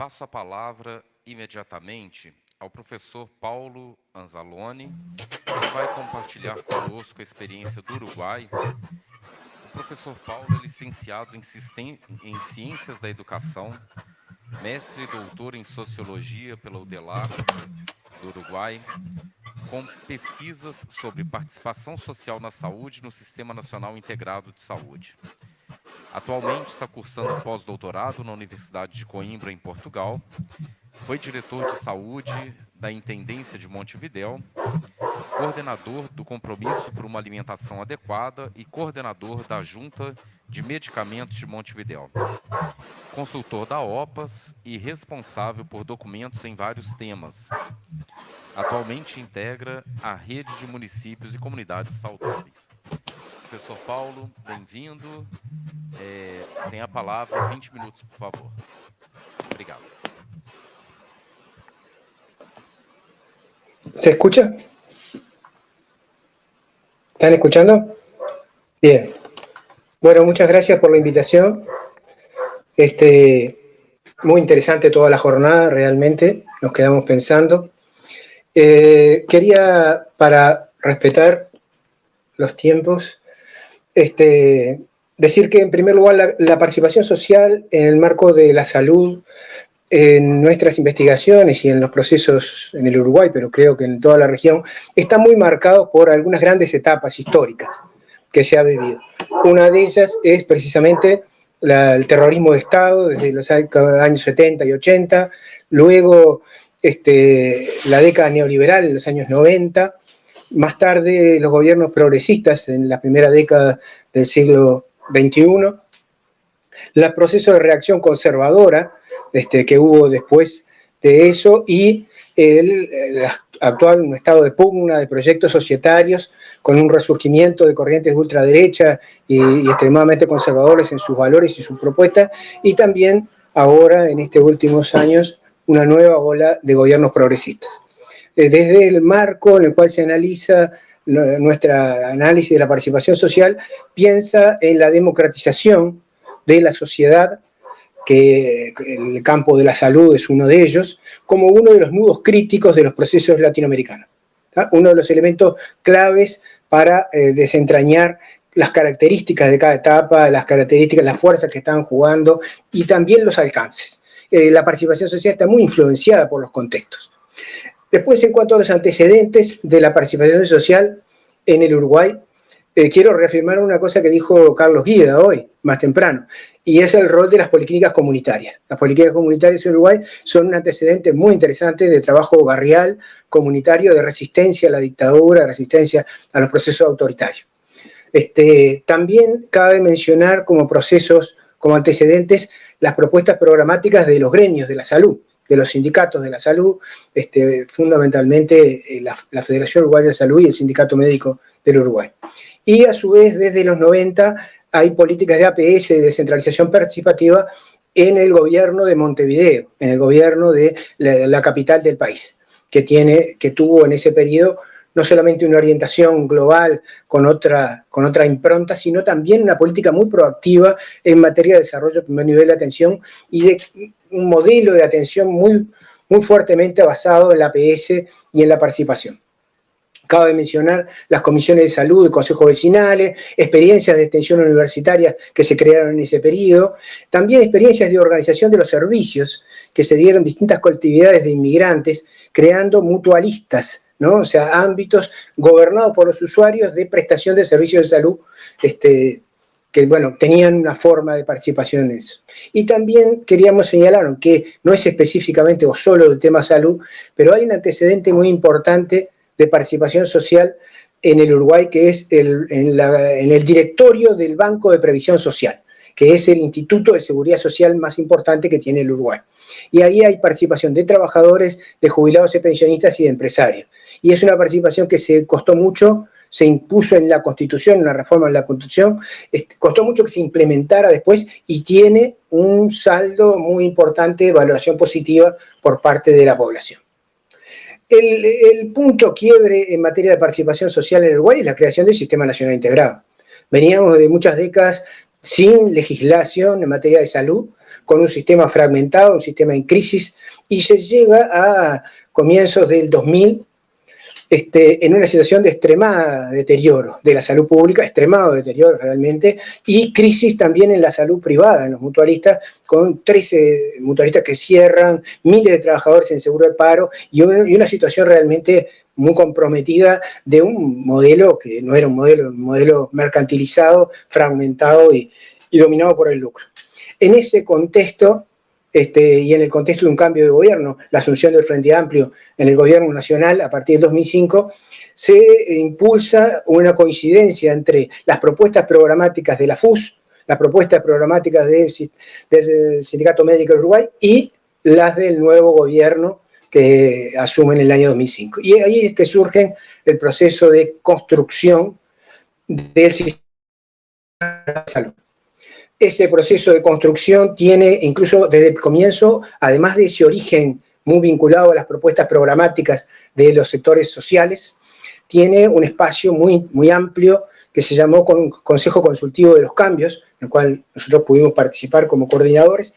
Passo a palavra imediatamente ao professor Paulo Anzalone, que vai compartilhar conosco a experiência do Uruguai. O professor Paulo é licenciado em Ciências da Educação, mestre e doutor em Sociologia pela UDELAR do Uruguai, com pesquisas sobre participação social na saúde no Sistema Nacional Integrado de Saúde. Atualmente está cursando pós-doutorado na Universidade de Coimbra, em Portugal. Foi diretor de saúde da Intendência de Montevidéu, coordenador do Compromisso por uma Alimentação Adequada e coordenador da Junta de Medicamentos de Montevidéu. Consultor da OPAS e responsável por documentos em vários temas. Atualmente integra a Rede de Municípios e Comunidades Saudáveis. Professor Paulo, bem-vindo. Tem a palavra, 20 minutos, por favor. Obrigado. ¿Se escucha? ¿Están escuchando? Bien. Bueno, muchas gracias por la invitación. Muy interesante toda la jornada, realmente. Nos quedamos pensando. Quería, para respetar los tiempos, decir que, en primer lugar, la participación social en el marco de la salud en nuestras investigaciones y en los procesos en el Uruguay, pero creo que en toda la región, está muy marcado por algunas grandes etapas históricas que se ha vivido. Una de ellas es precisamente el terrorismo de Estado desde los años 70 y 80, luego la década neoliberal en los años 90, más tarde los gobiernos progresistas en la primera década del siglo XXI, el proceso de reacción conservadora que hubo después de eso y el actual estado de pugna de proyectos societarios con un resurgimiento de corrientes de ultraderecha y extremadamente conservadores en sus valores y sus propuestas, y también ahora, en estos últimos años, una nueva ola de gobiernos progresistas. Desde el marco en el cual se analiza nuestra análisis de la participación social, piensa en la democratización de la sociedad, que el campo de la salud es uno de ellos, como uno de los nudos críticos de los procesos latinoamericanos. ¿Tá? Uno de los elementos claves para desentrañar las características de cada etapa, las características, las fuerzas que están jugando y también los alcances. La participación social está muy influenciada por los contextos. Después, en cuanto a los antecedentes de la participación social en el Uruguay, quiero reafirmar una cosa que dijo Carlos Guida hoy, más temprano, y es el rol de las policlínicas comunitarias. Las policlínicas comunitarias en Uruguay son un antecedente muy interesante de trabajo barrial, comunitario, de resistencia a la dictadura, de resistencia a los procesos autoritarios. También cabe mencionar como procesos, como antecedentes, las propuestas programáticas de los gremios de la salud, de los sindicatos de la salud, fundamentalmente la Federación Uruguaya de Salud y el Sindicato Médico del Uruguay. Y a su vez, desde los 90, hay políticas de APS, de descentralización participativa, en el gobierno de Montevideo, en el gobierno de la capital del país, que tuvo en ese periodo no solamente una orientación global con otra impronta, sino también una política muy proactiva en materia de desarrollo de primer nivel de atención y de un modelo de atención muy, muy fuertemente basado en la APS y en la participación. Cabe mencionar las comisiones de salud, de consejos vecinales, experiencias de extensión universitaria que se crearon en ese periodo, también experiencias de organización de los servicios que se dieron en distintas colectividades de inmigrantes, creando mutualistas, ¿no? O sea, ámbitos gobernados por los usuarios de prestación de servicios de salud, que, bueno, tenían una forma de participación en eso. Y también queríamos señalar, que no es específicamente o solo del tema salud, pero hay un antecedente muy importante de participación social en el Uruguay, que es en el directorio del Banco de Previsión Social, que es el instituto de seguridad social más importante que tiene el Uruguay. Y ahí hay participación de trabajadores, de jubilados y pensionistas y de empresarios. Y es una participación que se costó mucho, se impuso en la Constitución, en la reforma de la Constitución, costó mucho que se implementara después y tiene un saldo muy importante de valoración positiva por parte de la población. El punto quiebre en materia de participación social en el Uruguay es la creación del Sistema Nacional Integrado. Veníamos de muchas décadas sin legislación en materia de salud, con un sistema fragmentado, un sistema en crisis, y se llega a comienzos del 2000 en una situación de extremado deterioro de la salud pública, extremado deterioro realmente, y crisis también en la salud privada, en los mutualistas, con 13 mutualistas que cierran, miles de trabajadores en seguro de paro, y una situación realmente muy comprometida de un modelo que no era un modelo mercantilizado, fragmentado y dominado por el lucro. En ese contexto, y en el contexto de un cambio de gobierno, la asunción del Frente Amplio en el gobierno nacional a partir del 2005, se impulsa una coincidencia entre las propuestas programáticas de la FUS, las propuestas programáticas del Sindicato Médico de Uruguay y las del nuevo gobierno que asume en el año 2005. Y ahí es que surge el proceso de construcción del sistema de salud. Ese proceso de construcción tiene, incluso desde el comienzo, además de ese origen muy vinculado a las propuestas programáticas de los sectores sociales, tiene un espacio muy, muy amplio que se llamó Consejo Consultivo de los Cambios, en el cual nosotros pudimos participar como coordinadores,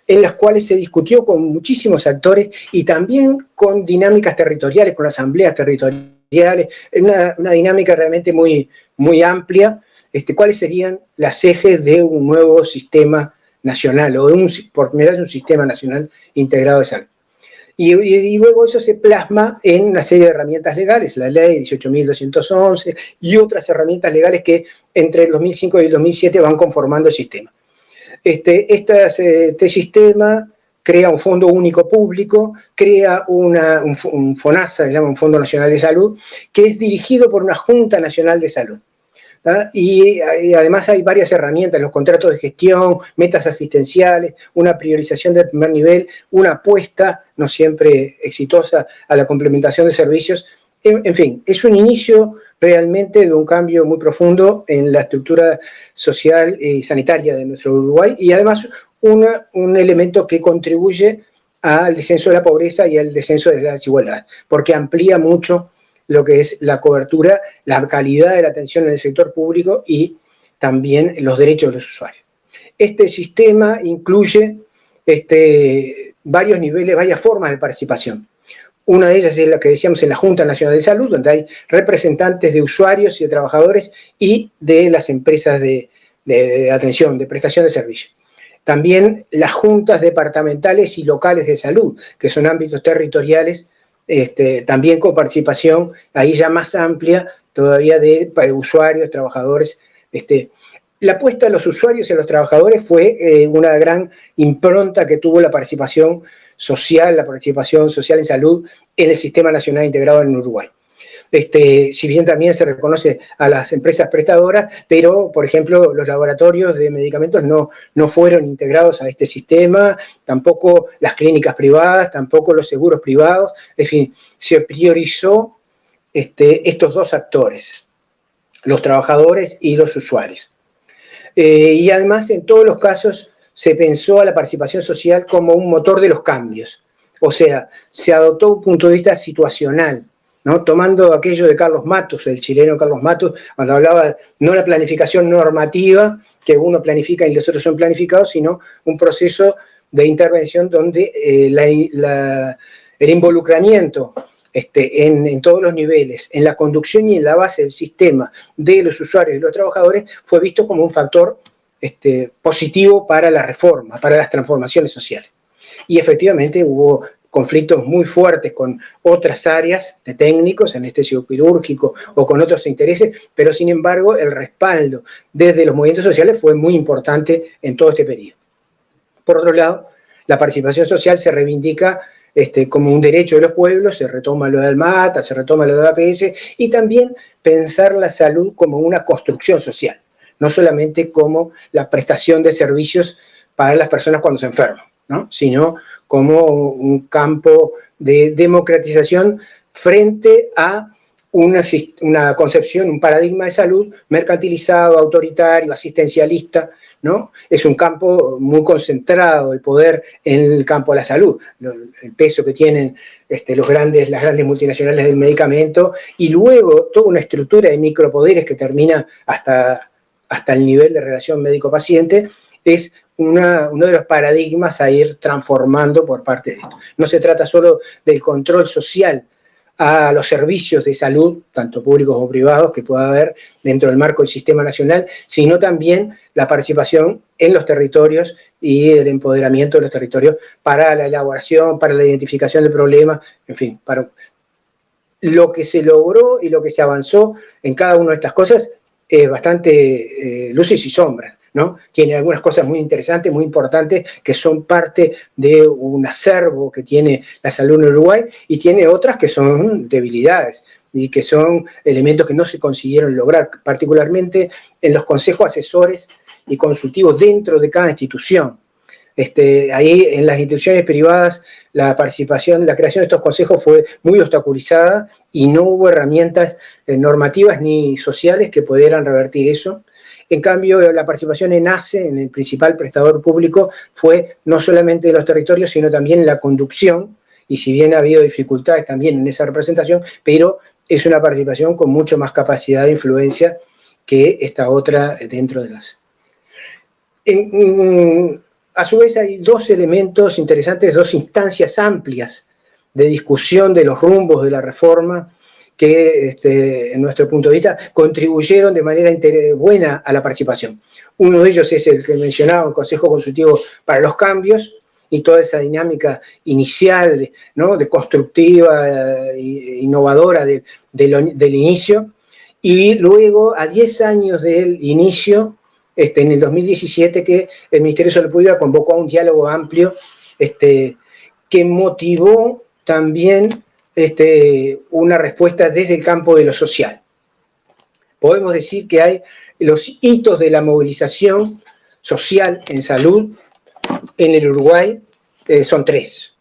en las cuales se discutió con muchísimos actores y también con dinámicas territoriales, con asambleas territoriales, una dinámica realmente muy, muy amplia. ¿Cuáles serían las ejes de un nuevo sistema nacional, o por primera vez un sistema nacional integrado de salud? Y luego eso se plasma en una serie de herramientas legales, la ley 18.211 y otras herramientas legales que entre el 2005 y el 2007 van conformando el sistema. Este sistema crea un fondo único público, crea un FONASA, se llama un Fondo Nacional de Salud, que es dirigido por una Junta Nacional de Salud. Y además hay varias herramientas, los contratos de gestión, metas asistenciales, una priorización del primer nivel, una apuesta, no siempre exitosa, a la complementación de servicios. En fin, es un inicio realmente de un cambio muy profundo en la estructura social y sanitaria de nuestro Uruguay, y además un elemento que contribuye al descenso de la pobreza y al descenso de la desigualdad, porque amplía mucho lo que es la cobertura, la calidad de la atención en el sector público y también los derechos de los usuarios. Este sistema incluye varios niveles, varias formas de participación. Una de ellas es la que decíamos en la Junta Nacional de Salud, donde hay representantes de usuarios y de trabajadores y de las empresas de atención, de prestación de servicios. También las juntas departamentales y locales de salud, que son ámbitos territoriales, también con participación ahí ya más amplia todavía para usuarios, trabajadores. La apuesta a los usuarios y a los trabajadores fue una gran impronta que tuvo la participación social en salud en el Sistema Nacional Integrado en Uruguay. Si bien también se reconoce a las empresas prestadoras, pero, por ejemplo, los laboratorios de medicamentos no fueron integrados a este sistema, tampoco las clínicas privadas, tampoco los seguros privados. En fin, se priorizó estos dos actores, los trabajadores y los usuarios. Y además, en todos los casos, se pensó a la participación social como un motor de los cambios. O sea, se adoptó un punto de vista situacional, ¿no? Tomando aquello de Carlos Matus, el chileno Carlos Matus, cuando hablaba no la planificación normativa, que uno planifica y los otros son planificados, sino un proceso de intervención donde el involucramiento en todos los niveles, en la conducción y en la base del sistema de los usuarios y los trabajadores, fue visto como un factor positivo para la reforma, para las transformaciones sociales. Y efectivamente hubo conflictos muy fuertes con otras áreas de técnicos, anestesio quirúrgico o con otros intereses, pero sin embargo el respaldo desde los movimientos sociales fue muy importante en todo este periodo. Por otro lado, la participación social se reivindica como un derecho de los pueblos, se retoma lo del MATA, se retoma lo del APS, y también pensar la salud como una construcción social, no solamente como la prestación de servicios para las personas cuando se enferman, ¿no? Sino como un campo de democratización frente a una concepción, un paradigma de salud mercantilizado, autoritario, asistencialista, ¿no? Es un campo muy concentrado, el poder en el campo de la salud, el peso que tienen las grandes multinacionales del medicamento, y luego toda una estructura de micropoderes que termina hasta el nivel de relación médico-paciente. Es uno de los paradigmas a ir transformando por parte de esto. No se trata solo del control social a los servicios de salud, tanto públicos como privados, que pueda haber dentro del marco del sistema nacional, sino también la participación en los territorios y el empoderamiento de los territorios para la elaboración, para la identificación de problemas, en fin, para lo que se logró y lo que se avanzó en cada una de estas cosas es bastante luces y sombras, ¿no? Tiene algunas cosas muy interesantes, muy importantes, que son parte de un acervo que tiene la salud en Uruguay, y tiene otras que son debilidades y que son elementos que no se consiguieron lograr, particularmente en los consejos asesores y consultivos dentro de cada institución. Ahí en las instituciones privadas la participación, la creación de estos consejos fue muy obstaculizada y no hubo herramientas normativas ni sociales que pudieran revertir eso. En cambio, la participación en ACE, en el principal prestador público, fue no solamente de los territorios, sino también en la conducción, y si bien ha habido dificultades también en esa representación, pero es una participación con mucho más capacidad de influencia que esta otra dentro de las... A su vez hay dos elementos interesantes, dos instancias amplias de discusión de los rumbos de la reforma que, en nuestro punto de vista, contribuyeron de manera buena a la participación. Uno de ellos es el que mencionaba, el Consejo Consultivo para los Cambios, y toda esa dinámica inicial, ¿no?, de constructiva, innovadora del inicio, y luego, a 10 años del inicio, en el 2017, que el Ministerio de Salud Pública convocó a un diálogo amplio que motivó también una respuesta desde el campo de lo social. Podemos decir que hay los hitos de la movilización social en salud en el Uruguay, son tres.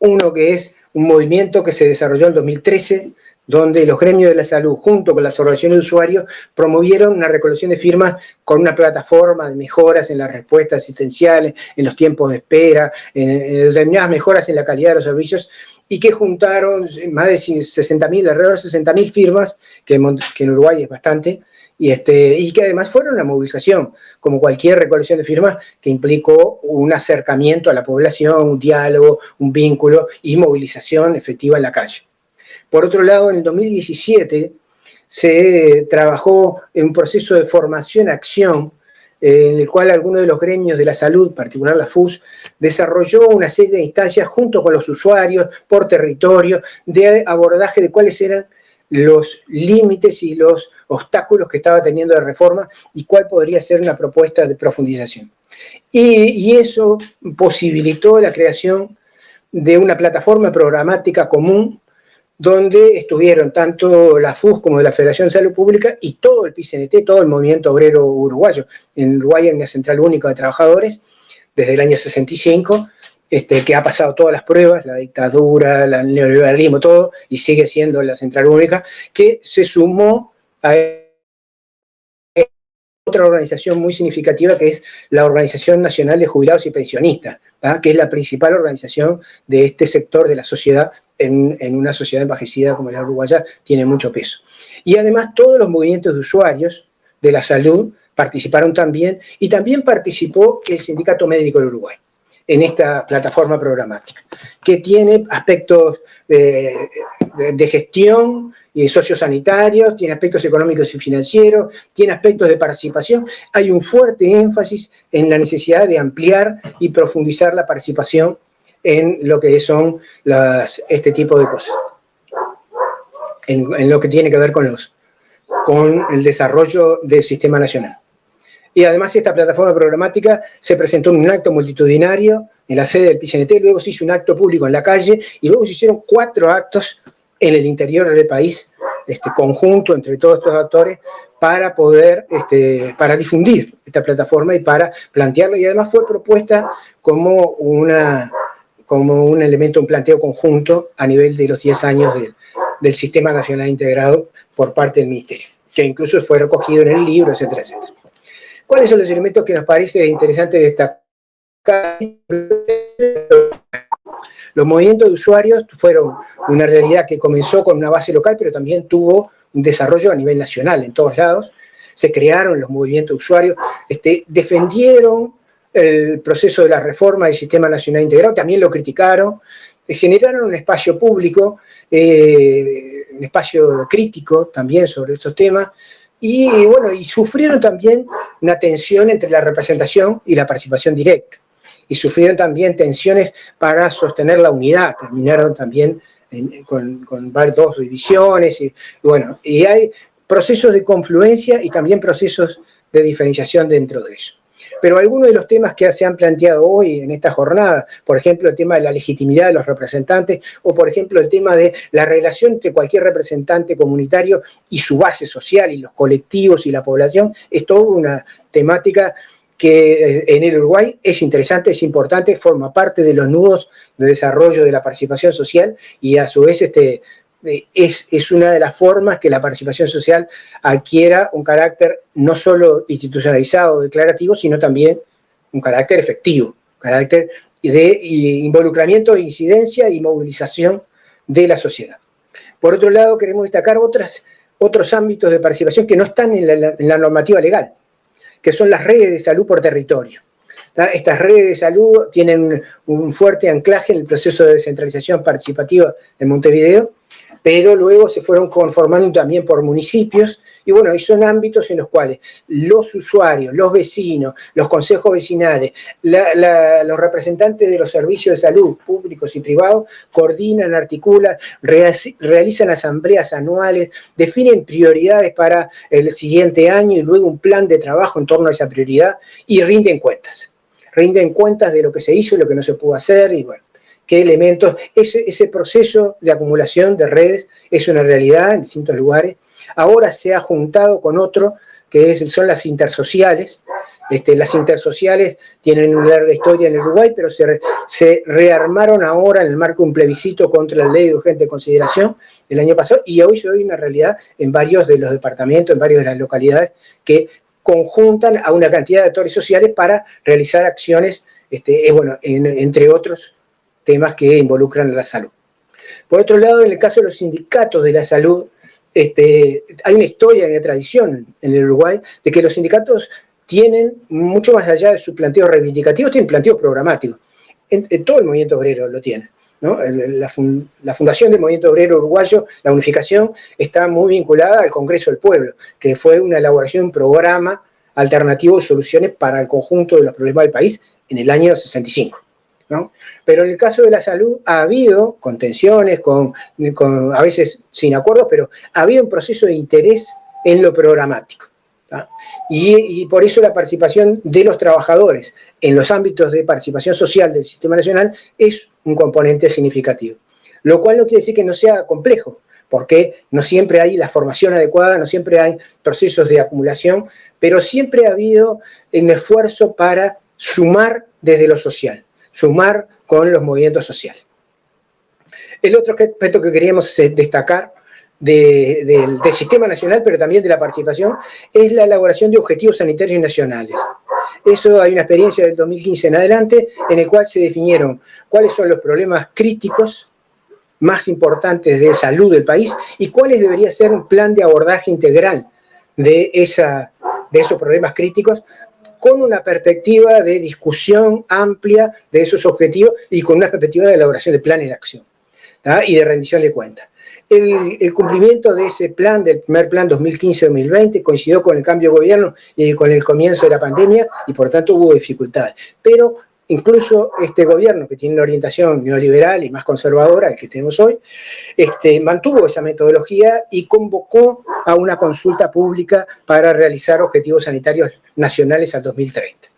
Uno que es un movimiento que se desarrolló en 2013, donde los gremios de la salud, junto con las organizaciones de usuarios, promovieron una recolección de firmas con una plataforma de mejoras en las respuestas asistenciales, en los tiempos de espera, en determinadas mejoras en la calidad de los servicios, y que juntaron más de 60.000, alrededor de 60.000 firmas, que en Uruguay es bastante, y que además fueron una movilización, como cualquier recolección de firmas, que implicó un acercamiento a la población, un diálogo, un vínculo y movilización efectiva en la calle. Por otro lado, en el 2017 se trabajó en un proceso de formación-acción en el cual algunos de los gremios de la salud, en particular la FUS, desarrolló una serie de instancias junto con los usuarios, por territorio, de abordaje de cuáles eran los límites y los obstáculos que estaba teniendo la reforma y cuál podría ser una propuesta de profundización. Y eso posibilitó la creación de una plataforma programática común donde estuvieron tanto la FUS como la Federación de Salud Pública y todo el PICNT, todo el movimiento obrero uruguayo. En Uruguay hay una central única de trabajadores desde el año 65, que ha pasado todas las pruebas, la dictadura, el neoliberalismo, todo, y sigue siendo la central única, que se sumó a otra organización muy significativa, que es la Organización Nacional de Jubilados y Pensionistas, ¿tá?, que es la principal organización de este sector de la sociedad. En una sociedad envejecida como la uruguaya, tiene mucho peso. Y además todos los movimientos de usuarios de la salud participaron también, y también participó el Sindicato Médico del Uruguay en esta plataforma programática, que tiene aspectos de gestión y sociosanitarios, tiene aspectos económicos y financieros, tiene aspectos de participación. Hay un fuerte énfasis en la necesidad de ampliar y profundizar la participación en lo que son este tipo de cosas, en lo que tiene que ver con el desarrollo del sistema nacional. Y además esta plataforma programática se presentó en un acto multitudinario en la sede del PICNT, luego se hizo un acto público en la calle, y luego se hicieron 4 actos en el interior del país, conjunto entre todos estos actores, para poder, para difundir esta plataforma y para plantearla, y además fue propuesta como un elemento, un planteo conjunto a nivel de los 10 años del Sistema Nacional Integrado por parte del Ministerio, que incluso fue recogido en el libro, etcétera, etcétera. ¿Cuáles son los elementos que nos parece interesante destacar? Los movimientos de usuarios fueron una realidad que comenzó con una base local, pero también tuvo un desarrollo a nivel nacional en todos lados. Se crearon los movimientos de usuarios, defendieron el proceso de la reforma del Sistema Nacional Integrado, también lo criticaron, generaron un espacio público, un espacio crítico también sobre estos temas, y bueno, y sufrieron también una tensión entre la representación y la participación directa, y sufrieron también tensiones para sostener la unidad, terminaron también con dos divisiones, y bueno, y hay procesos de confluencia y también procesos de diferenciación dentro de eso. Pero algunos de los temas que se han planteado hoy en esta jornada, por ejemplo, el tema de la legitimidad de los representantes, o por ejemplo el tema de la relación entre cualquier representante comunitario y su base social, y los colectivos y la población, es toda una temática que en el Uruguay es interesante, es importante, forma parte de los nudos de desarrollo de la participación social, y a su vez es una de las formas que la participación social adquiera un carácter no solo institucionalizado, declarativo, sino también un carácter efectivo, un carácter de involucramiento, incidencia y movilización de la sociedad. Por otro lado, queremos destacar otros ámbitos de participación que no están en la normativa legal, que son las redes de salud por territorio. Estas redes de salud tienen un fuerte anclaje en el proceso de descentralización participativa en Montevideo, pero luego se fueron conformando también por municipios, y bueno, y son ámbitos en los cuales los usuarios, los vecinos, los consejos vecinales, los representantes de los servicios de salud públicos y privados coordinan, articulan, realizan asambleas anuales, definen prioridades para el siguiente año y luego un plan de trabajo en torno a esa prioridad, y rinden cuentas de lo que se hizo y lo que no se pudo hacer, y bueno, qué elementos, ese proceso de acumulación de redes es una realidad en distintos lugares. Ahora se ha juntado con otro, que son las intersociales. Las intersociales tienen una larga historia en el Uruguay, pero se rearmaron ahora en el marco de un plebiscito contra la ley de urgente consideración el año pasado, y hoy hay una realidad en varios de los departamentos, en varias de las localidades, que conjuntan a una cantidad de actores sociales para realizar acciones, bueno, entre otros temas que involucran a la salud. Por otro lado, en el caso de los sindicatos de la salud, hay una historia, una tradición en el Uruguay de que los sindicatos tienen, mucho más allá de sus planteos reivindicativos, tienen planteos programáticos. En todo el movimiento obrero lo tiene, ¿no? La fundación del movimiento obrero uruguayo, la unificación, está muy vinculada al Congreso del Pueblo, que fue una elaboración de un programa alternativo de soluciones para el conjunto de los problemas del país en el año 65. ¿No? Pero en el caso de la salud ha habido contenciones, a veces sin acuerdos, pero ha habido un proceso de interés en lo programático. Y por eso la participación de los trabajadores en los ámbitos de participación social del Sistema Nacional es un componente significativo. Lo cual no quiere decir que no sea complejo, porque no siempre hay la formación adecuada, no siempre hay procesos de acumulación, pero siempre ha habido un esfuerzo para sumar desde lo social, sumar con los movimientos sociales. El otro aspecto que queríamos destacar del Sistema Nacional, pero también de la participación, es la elaboración de objetivos sanitarios nacionales. Eso hay una experiencia del 2015 en adelante, en el cual se definieron cuáles son los problemas críticos más importantes de salud del país y cuáles debería ser un plan de abordaje integral de esos problemas críticos, con una perspectiva de discusión amplia de esos objetivos y con una perspectiva de elaboración de planes de acción, ¿tá? Y de rendición de cuentas. El cumplimiento de ese plan, del primer plan 2015-2020, coincidió con el cambio de gobierno y con el comienzo de la pandemia, y por tanto hubo dificultades. Pero incluso este gobierno, que tiene una orientación neoliberal y más conservadora, el que tenemos hoy, mantuvo esa metodología y convocó a una consulta pública para realizar objetivos sanitarios nacionales al 2030.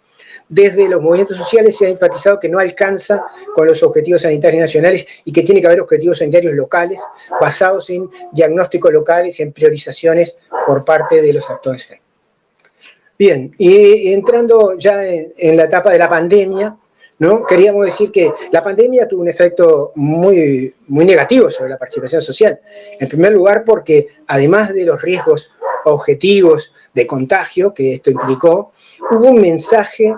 Desde los movimientos sociales se ha enfatizado que no alcanza con los objetivos sanitarios nacionales y que tiene que haber objetivos sanitarios locales, basados en diagnósticos locales y en priorizaciones por parte de los actores. Bien, y entrando ya en la etapa de la pandemia, ¿no? Queríamos decir que la pandemia tuvo un efecto muy, muy negativo sobre la participación social. En primer lugar, porque además de los riesgos objetivos de contagio que esto implicó, hubo un mensaje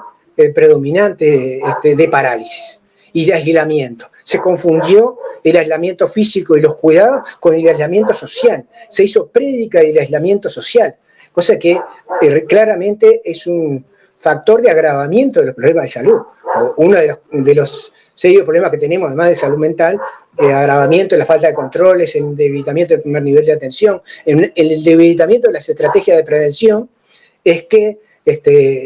predominante de parálisis y de aislamiento. Se confundió el aislamiento físico y los cuidados con el aislamiento social. Se hizo prédica del aislamiento social, cosa que claramente factor de agravamiento de los problemas de salud. Uno de los serios problemas que tenemos, además de salud mental, agravamiento de la falta de controles, el debilitamiento del primer nivel de atención, el debilitamiento de las estrategias de prevención, es que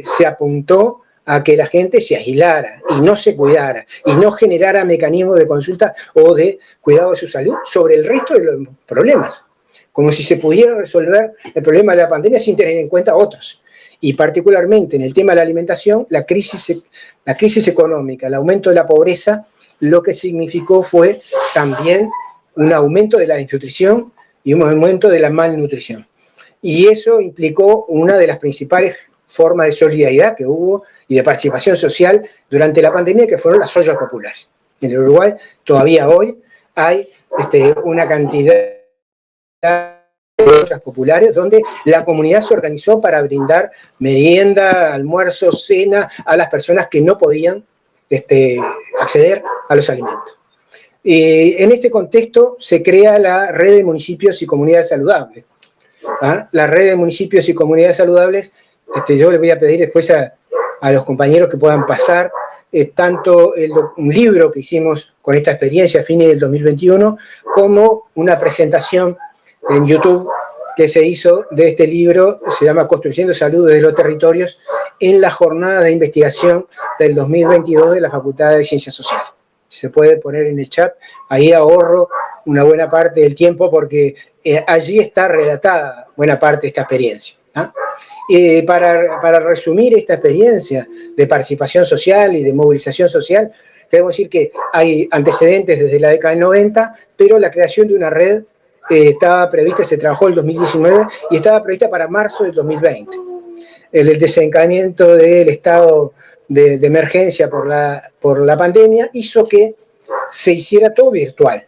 se apuntó a que la gente se aislara y no se cuidara y no generara mecanismos de consulta o de cuidado de su salud sobre el resto de los problemas, como si se pudiera resolver el problema de la pandemia sin tener en cuenta otros. Y particularmente en el tema de la alimentación, la crisis económica, el aumento de la pobreza, lo que significó fue también un aumento de la desnutrición y un aumento de la malnutrición. Y eso implicó una de las principales formas de solidaridad que hubo y de participación social durante la pandemia, que fueron las ollas populares. En el Uruguay todavía hoy hay una cantidad de ollas populares donde la comunidad se organizó para brindar merienda, almuerzo, cena a las personas que no podían acceder a los alimentos. En este contexto se crea la Red de Municipios y Comunidades Saludables. La Red de Municipios y Comunidades Saludables, yo les voy a pedir después a los compañeros que puedan pasar tanto un libro que hicimos con esta experiencia a fines del 2021, como una presentación en YouTube que se hizo de este libro, se llama Construyendo Salud desde los Territorios, en la jornada de investigación del 2022 de la Facultad de Ciencias Sociales. Se puede poner en el chat, ahí ahorro una buena parte del tiempo porque allí está relatada buena parte de esta experiencia. Para resumir esta experiencia de participación social y de movilización social, queremos decir que hay antecedentes desde la década del 90, pero la creación de una red estaba prevista, se trabajó en el 2019 y estaba prevista para marzo del 2020. El desencadenamiento del estado de emergencia por la pandemia hizo que se hiciera todo virtual.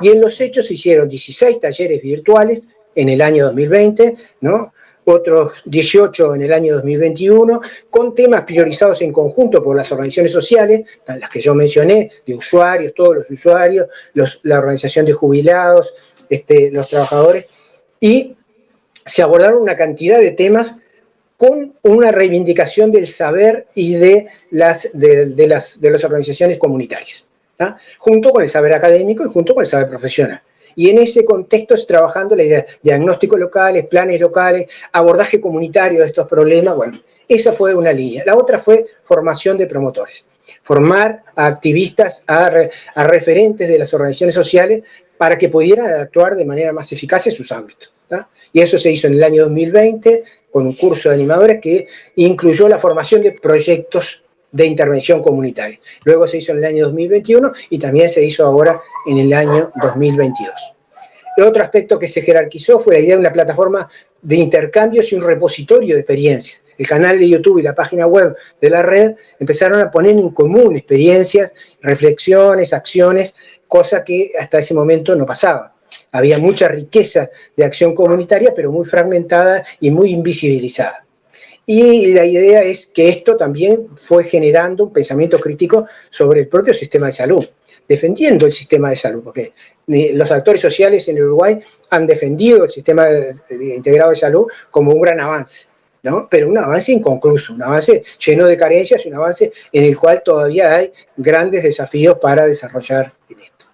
Y en los hechos se hicieron 16 talleres virtuales en el año 2020, ¿no? Otros 18 en el año 2021, con temas priorizados en conjunto por las organizaciones sociales, las que yo mencioné, de usuarios, todos los usuarios, la organización de jubilados, los trabajadores, y se abordaron una cantidad de temas con una reivindicación del saber y de las organizaciones comunitarias, ¿tá? Junto con el saber académico y junto con el saber profesional. Y en ese contexto es trabajando la idea de diagnósticos locales, planes locales, abordaje comunitario de estos problemas. Bueno, esa fue una línea. La otra fue formación de promotores. Formar a activistas, a referentes de las organizaciones sociales para que pudieran actuar de manera más eficaz en sus ámbitos, ¿tá? Y eso se hizo en el año 2020 con un curso de animadores que incluyó la formación de proyectos de intervención comunitaria. Luego se hizo en el año 2021 y también se hizo ahora en el año 2022. El otro aspecto que se jerarquizó fue la idea de una plataforma de intercambios y un repositorio de experiencias. El canal de YouTube y la página web de la red empezaron a poner en común experiencias, reflexiones, acciones, cosa que hasta ese momento no pasaba. Había mucha riqueza de acción comunitaria, pero muy fragmentada y muy invisibilizada. Y la idea es que esto también fue generando un pensamiento crítico sobre el propio sistema de salud, defendiendo el sistema de salud, porque los actores sociales en el Uruguay han defendido el sistema integrado de salud como un gran avance, ¿no? Pero un avance inconcluso, un avance lleno de carencias, un avance en el cual todavía hay grandes desafíos para desarrollar en esto.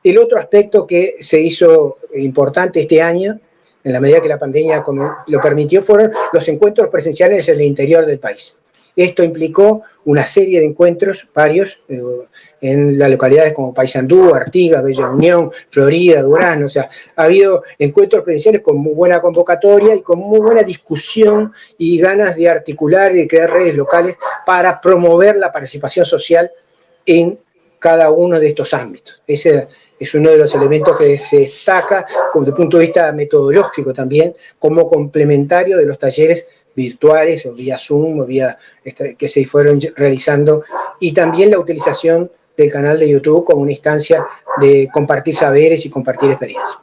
El otro aspecto que se hizo importante este año, en la medida que la pandemia lo permitió, fueron los encuentros presenciales en el interior del país. Esto implicó una serie de encuentros, varios, en las localidades como Paysandú, Artigas, Bella Unión, Florida, Durazno. O sea, ha habido encuentros presenciales con muy buena convocatoria y con muy buena discusión y ganas de articular y de crear redes locales para promover la participación social en cada uno de estos ámbitos. Ese es uno de los elementos que se destaca desde el punto de vista metodológico también, como complementario de los talleres virtuales o vía Zoom o vía que se fueron realizando, y también la utilización del canal de YouTube como una instancia de compartir saberes y compartir experiencias.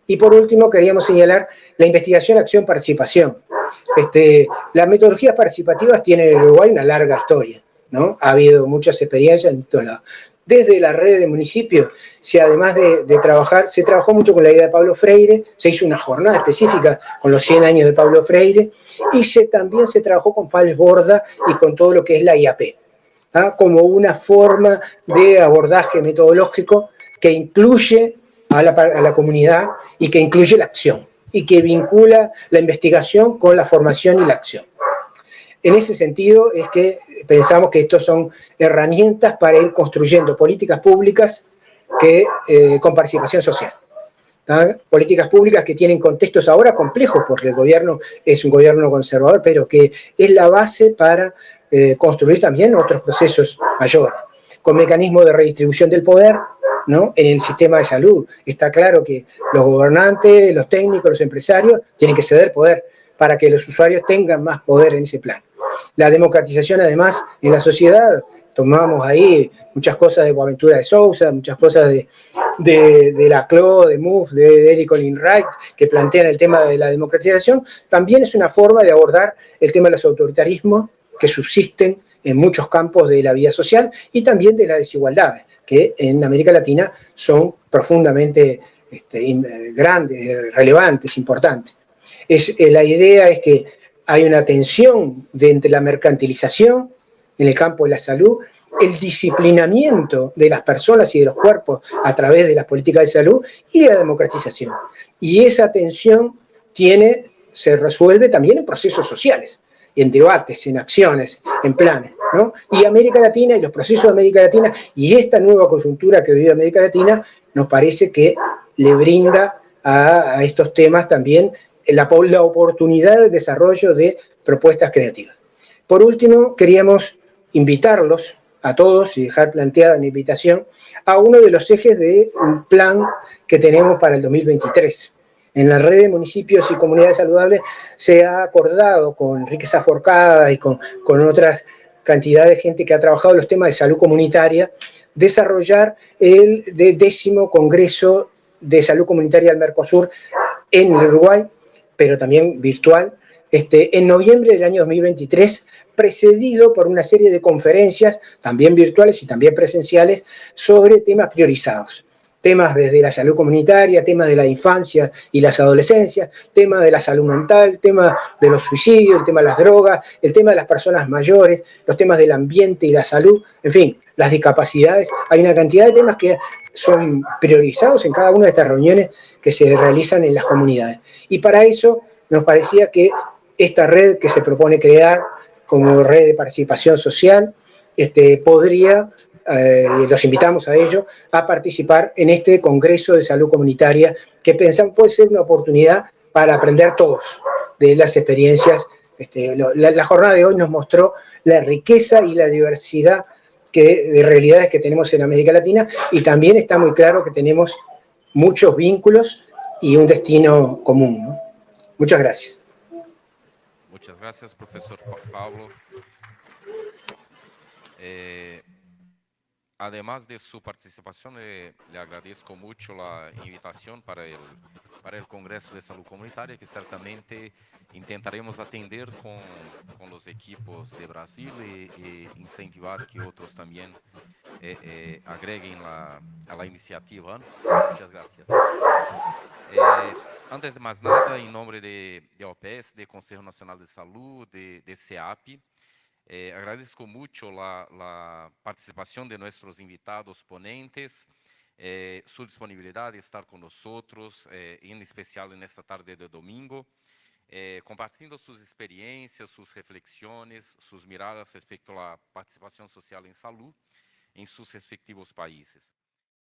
Y por último queríamos señalar la investigación, acción, participación. Las metodologías participativas tienen en el Uruguay una larga historia, ¿no? Ha habido muchas experiencias en todos lados. desde la red de municipios, además de trabajar, se trabajó mucho con la idea de Pablo Freire, se hizo una jornada específica con los 100 años de Pablo Freire, y también se trabajó con Falsborda y con todo lo que es la IAP, como una forma de abordaje metodológico que incluye a la comunidad y que incluye la acción, y que vincula la investigación con la formación y la acción. En ese sentido es que pensamos que estos son herramientas para ir construyendo políticas públicas con participación social. Políticas públicas que tienen contextos ahora complejos, porque el gobierno es un gobierno conservador, pero que es la base para construir también otros procesos mayores, con mecanismos de redistribución del poder, ¿no? En el sistema de salud. Está claro que los gobernantes, los técnicos, los empresarios tienen que ceder poder para que los usuarios tengan más poder en ese plan. La democratización, además, en la sociedad, tomamos ahí muchas cosas de Boaventura de Sousa, muchas cosas de Laclau, de Mouffe, de Eric Olin Wright, que plantean el tema de la democratización. También es una forma de abordar el tema de los autoritarismos que subsisten en muchos campos de la vida social y también de las desigualdades, que en América Latina son profundamente grandes, relevantes, importantes. La idea es que hay una tensión entre la mercantilización en el campo de la salud, el disciplinamiento de las personas y de los cuerpos a través de las políticas de salud y la democratización. Y esa tensión se resuelve también en procesos sociales, en debates, en acciones, en planes, ¿no? Y América Latina y los procesos de América Latina y esta nueva coyuntura que vive América Latina nos parece que le brinda a estos temas también la oportunidad de desarrollo de propuestas creativas. Por último, queríamos invitarlos a todos y dejar planteada una invitación a uno de los ejes de un plan que tenemos para el 2023. En la red de municipios y comunidades saludables se ha acordado con Enrique Saforcada y con otras cantidad de gente que ha trabajado en los temas de salud comunitaria, desarrollar el 10º Congreso de Salud Comunitaria del Mercosur en el Uruguay, pero también virtual, en noviembre del año 2023, precedido por una serie de conferencias, también virtuales y también presenciales, sobre temas priorizados. Temas desde la salud comunitaria, temas de la infancia y las adolescencias, temas de la salud mental, temas de los suicidios, el tema de las drogas, el tema de las personas mayores, los temas del ambiente y la salud, en fin, las discapacidades. Hay una cantidad de temas que son priorizados en cada una de estas reuniones que se realizan en las comunidades. Y para eso nos parecía que esta red que se propone crear como red de participación social podría, los invitamos a ello, a participar en este Congreso de Salud Comunitaria que pensamos puede ser una oportunidad para aprender todos de las experiencias. La jornada de hoy nos mostró la riqueza y la diversidad de realidades que tenemos en América Latina, y también está muy claro que tenemos muchos vínculos y un destino común, ¿no? Muchas gracias. Muchas gracias, profesor Pablo. Además de su participación, le agradezco mucho la invitación para el Congreso de Salud Comunitaria, que certamente intentaremos atender con los equipos de Brasil y incentivar que otros también agreguen a la iniciativa. Muchas gracias. Antes de más nada, en nombre de OPS, de Consejo Nacional de Salud, de CEAP, agradezco mucho la participación de nuestros invitados ponentes, su disponibilidad de estar con nosotros, en especial en esta tarde de domingo, compartiendo sus experiencias, sus reflexiones, sus miradas respecto a la participación social en salud en sus respectivos países.